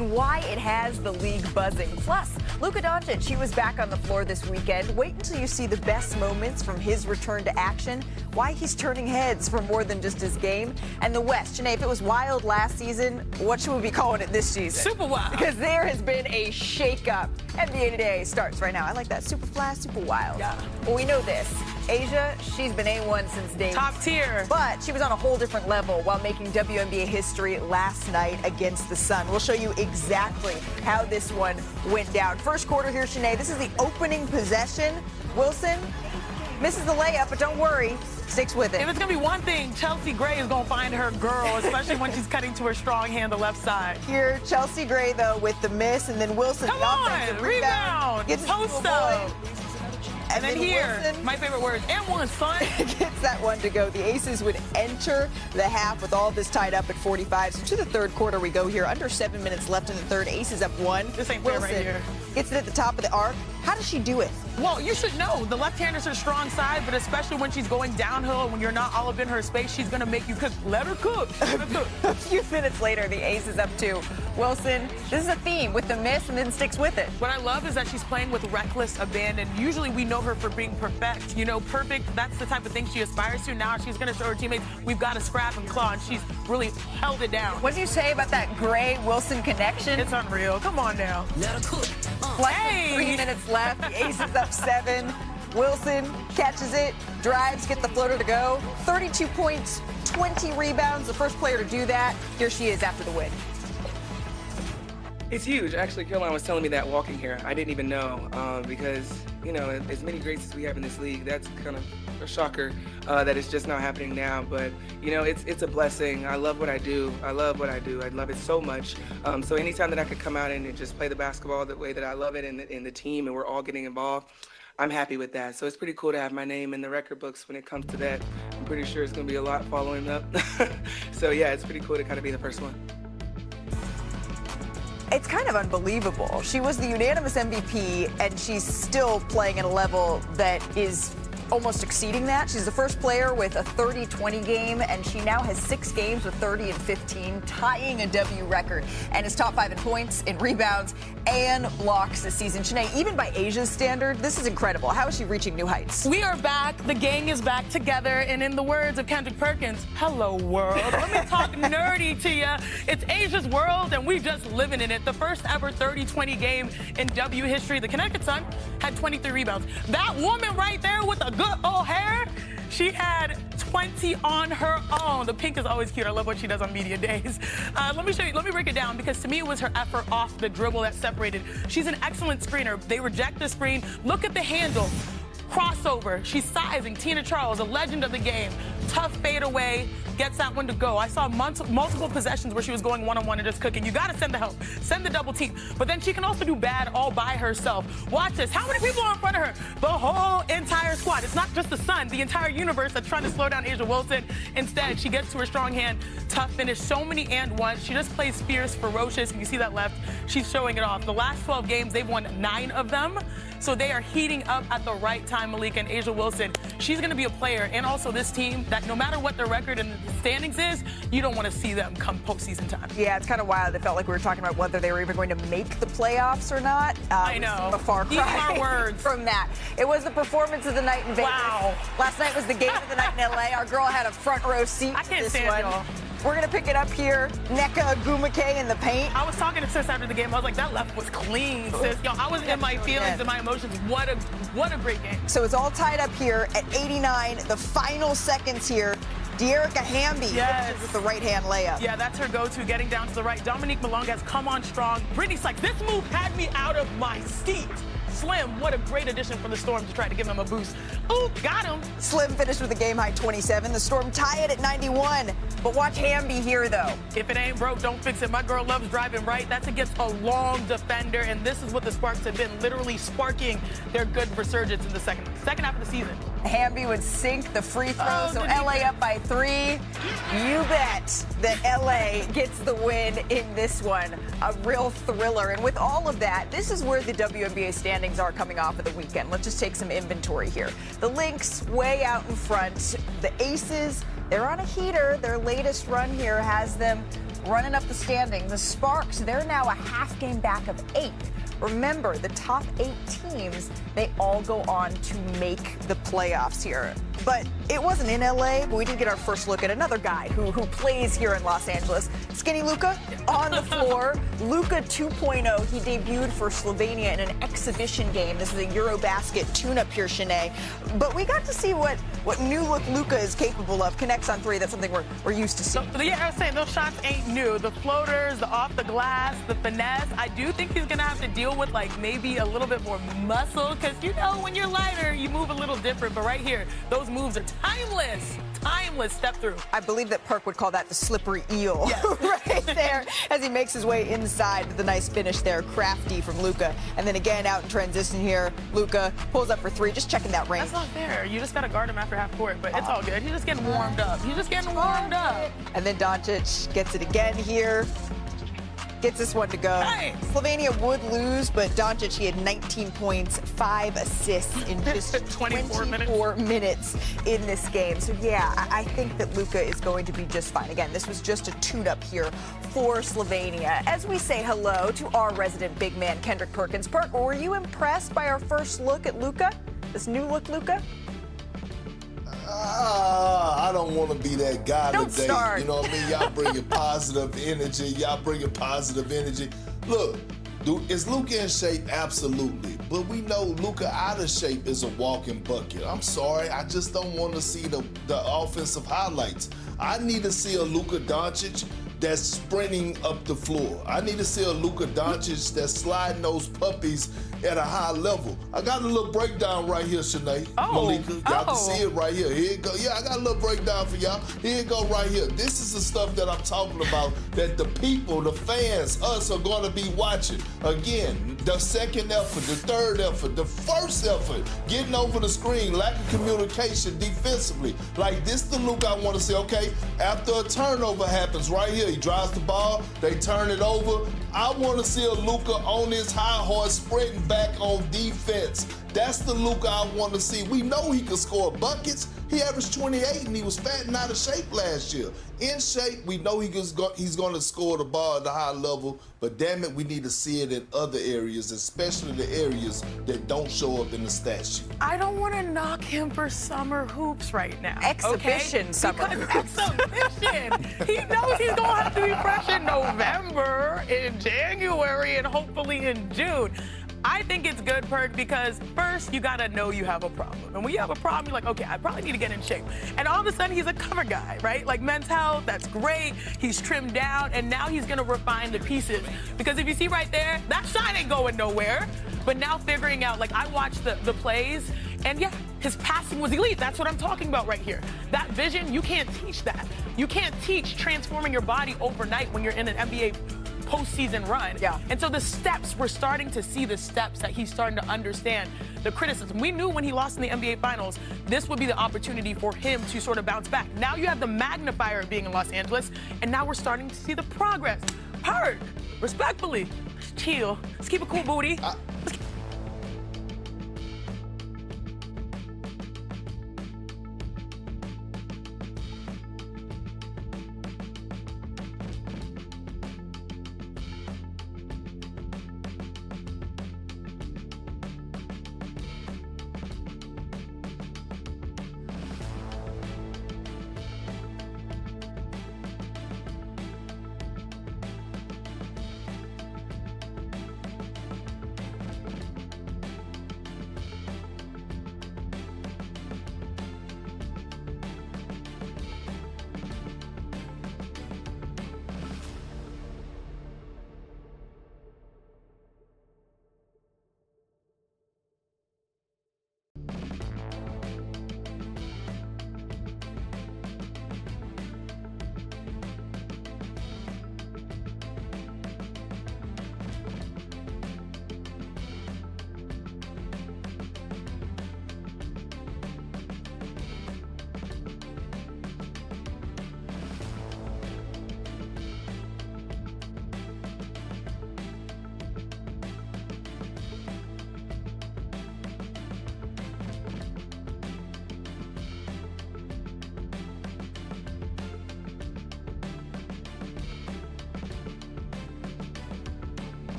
and why it has the league buzzing. Plus, Luka Doncic, he was back on the floor this weekend. Wait until you see the best moments from his return to action, why he's turning heads for more than just his game. And the West, Janae, if it was wild last season, what should we be calling it this season? Super wild. Because there has been a shakeup. NBA Today starts right now. I like that. Super fast, super wild. Yeah. Well, we know this. Asia, she's been A1 since day Top tier. But she was on a whole different level while making WNBA history last night against the Sun. We'll show you exactly how this one went down. First quarter here, Shanae. This is the opening possession. Wilson misses the layup, but don't worry. Sticks with it. If it's going to be one thing, Chelsea Gray is going to find her girl, especially when she's cutting to her strong hand, the left side. Here, Chelsea Gray, though, with the miss, and then Wilson, Come the on, offensive rebound. Gets Post up. And then here, Wilson my favorite words, and one, son. gets that one to go. The Aces would enter the half with all of this tied up at 45. So to the third quarter we go here. Under 7 minutes left in the third. Aces up one. This ain't fair Wilson right here. gets it at the top of the arc. How does she do it? Well, you should know the left-hander's her strong side, but especially when she's going downhill, when you're not all up in her space, she's going to make you cook. Let her cook. Let her cook. A few minutes later, the Aces up two. Wilson, this is a theme with the miss and then sticks with it. What I love is that she's playing with reckless abandon. Usually we know her for being perfect. You know, perfect, that's the type of thing she aspires to. Now she's going to show her teammates, we've got to scrap and claw, and she's really held it down. What do you say about that Gray-Wilson connection? It's unreal. Come on now. Let her cook. Less than 3 minutes left. The Aces up 7. Wilson catches it, drives, get the floater to go. 32 points, 20 rebounds. The first player to do that. Here she is after the win. It's huge. Actually, Caroline was telling me that walking here. I didn't even know because, you know, as many greats as we have in this league, that's kind of a shocker that it's just not happening now. But, you know, it's a blessing. I love what I do. I love what I do. I love it so much. So anytime that I could come out and just play the basketball the way that I love it in the team and we're all getting involved, I'm happy with that. So it's pretty cool to have my name in the record books when it comes to that. I'm pretty sure it's going to be a lot following up. So, yeah, it's pretty cool to kind of be the first one. It's kind of unbelievable. She was the unanimous MVP, and she's still playing at a level that is almost exceeding that. She's the first player with a 30-20 game, and she now has 6 games with 30 and 15, tying a W record, and is top 5 in points, in rebounds, and blocks this season. Shanae, even by Asia's standard, this is incredible. How is she reaching new heights? We are back. The gang is back together. And in the words of Kendrick Perkins, hello, world. Let me talk nerdy to you. It's Asia's world, and we just living in it. The first ever 30-20 game in W history. The Connecticut Sun had 23 rebounds. That woman right there with the good old hair, she had 20 on her own. The pink is always cute. I love what she does on media days. Let me show you. Let me break it down because to me it was her effort off the dribble that separated. She's an excellent screener. They reject the screen. Look at the handle. Crossover. She's sizing. Tina Charles, a legend of the game. Tough fadeaway. Gets that one to go. I saw multiple possessions where she was going one-on-one and just cooking. You got to send the help. Send the double team. But then she can also do bad all by herself. Watch this. How many people are in front of her? The whole entire squad. It's not just the Sun. The entire universe that's trying to slow down A'ja Wilson. Instead, she gets to her strong hand. Tough finish. So many and ones. She just plays fierce, ferocious. You see that left. She's showing it off. The last 12 games, they've won 9 of them. So they are heating up at the right time, Malika, and A'ja Wilson. She's going to be a player, and also this team, that no matter what their record in the standings is, you don't want to see them come postseason time. Yeah, it's kind of wild. It felt like we were talking about whether they were even going to make the playoffs or not. I know. A far cry Even our words. from that. It was the performance of the night in Vegas. Wow. Last night was the game of the night in L.A. Our girl had a front row seat I to can't this stand one. y'all. We're going to pick it up here. Nneka Ogwumike in the paint. I was talking to Sis after the game. I was like, that left was clean, Sis. Yo, I was in my feelings and my emotions. What a great game. So it's all tied up here at 89. The final seconds here. De'Erica Hamby finishes with the right-hand layup. Yeah, that's her go-to, getting down to the right. Dominique Malone has come on strong. Brittany Sykes, this move had me out of my seat. Slim, what a great addition for the Storm to try to give them a boost. Ooh, got him. Slim finished with a game-high 27. The Storm tie it at 91. But watch Hamby here, though. If it ain't broke, don't fix it. My girl loves driving right. That's against a long defender, and this is what the Sparks have been, literally sparking their good resurgence in the second half of the season. Hamby would sink the free throw, Oh, so good LA defense. up by 3. You bet that LA gets the win in this one. A real thriller. And with all of that, this is where the WNBA standings are coming off of the weekend. Let's just take some inventory here. The Lynx way out in front. The Aces, they're on a heater. Their latest run here has them running up the standings. The Sparks, they're now a half game back of 8th. Remember, the top 8 teams, they all go on to make the playoffs here. But it wasn't in LA, but we did get our first look at another guy who plays here in Los Angeles. Skinny Luka on the floor. Luka 2.0. He debuted for Slovenia in an exhibition game. This was a Eurobasket tune-up here, Shanae. But we got to see what new look Luka is capable of. Connects on 3. That's something we're used to seeing. Yeah, I was saying those shots ain't new. The floaters, the off the glass, the finesse. I do think he's gonna have to deal with like maybe a little bit more muscle, because you know when you're lighter, you move a little different. But right here, those moves are timeless. Timeless step through. I believe that Perk would call that the slippery eel. Yes. Right there as he makes his way inside with a nice finish there. Crafty from Luka. And then again out in transition here, Luka pulls up for 3, just checking that range. That's not fair. You just got to guard him after half court, but it's all good. He's just getting warmed up. He's just getting warmed up. And then Doncic gets it again here. Gets this one to go. Nice. Slovenia would lose, but Doncic, he had 19 points, 5 assists in just 24 minutes in this game. So, yeah, I think that Luka is going to be just fine. Again, this was just a tune-up here for Slovenia. As we say hello to our resident big man, Kendrick Perkins. Perk, were you impressed by our first look at Luka? This new look Luka? I don't want to be that guy Don't today. start. You know what I mean? Y'all bringing positive energy. Y'all bringing positive energy. Look, is Luka in shape? Absolutely. But we know Luka out of shape is a walking bucket. I'm sorry. I just don't want to see the offensive highlights. I need to see a Luka Doncic that's sprinting up the floor. I need to see a Luka Doncic that's sliding those puppies at a high level. I got a little breakdown right here, Shanae. Malika, y'all can see it right here. Here it go. Yeah, I got a little breakdown for y'all. Here it go right here. This is the stuff that I'm talking about, that the people, the fans, us are going to be watching. Again, the second effort, the third effort, the first effort, getting over the screen, lack of communication defensively. Like, this the Luka I want to see, okay? After a turnover happens right here, he drives the ball, they turn it over. I want to see a Luka on his high horse sprinting back on defense. That's the Luka I want to see. We know he can score buckets. He averaged 28 and he was fat and out of shape last year. In shape, we know he's going to score the ball at a high level, but damn it, we need to see it in other areas, especially the areas that don't show up in the stat sheet. I don't want to knock him for summer hoops right now. Exhibition summer hoops. Exhibition. He knows he's going to have to be fresh in November, in January, and hopefully in June. I think it's good, Perk, because first you gotta know you have a problem. And when you have a problem, you're like, okay, I probably need to get in shape. And all of a sudden he's a cover guy, right? Like men's health, that's great. He's trimmed down, and now he's gonna refine the pieces. Because if you see right there, that shot ain't going nowhere. But now figuring out, like I watched the plays, and yeah, his passing was elite. That's what I'm talking about right here. That vision, you can't teach that. You can't teach transforming your body overnight when you're in an NBA postseason run. Yeah. And so the steps, we're starting to see the steps that he's starting to understand the criticism. We knew when he lost in the NBA Finals, this would be the opportunity for him to sort of bounce back. Now you have the magnifier of being in Los Angeles, and now we're starting to see the progress. Perk, respectfully, chill. Let's keep it cool, booty.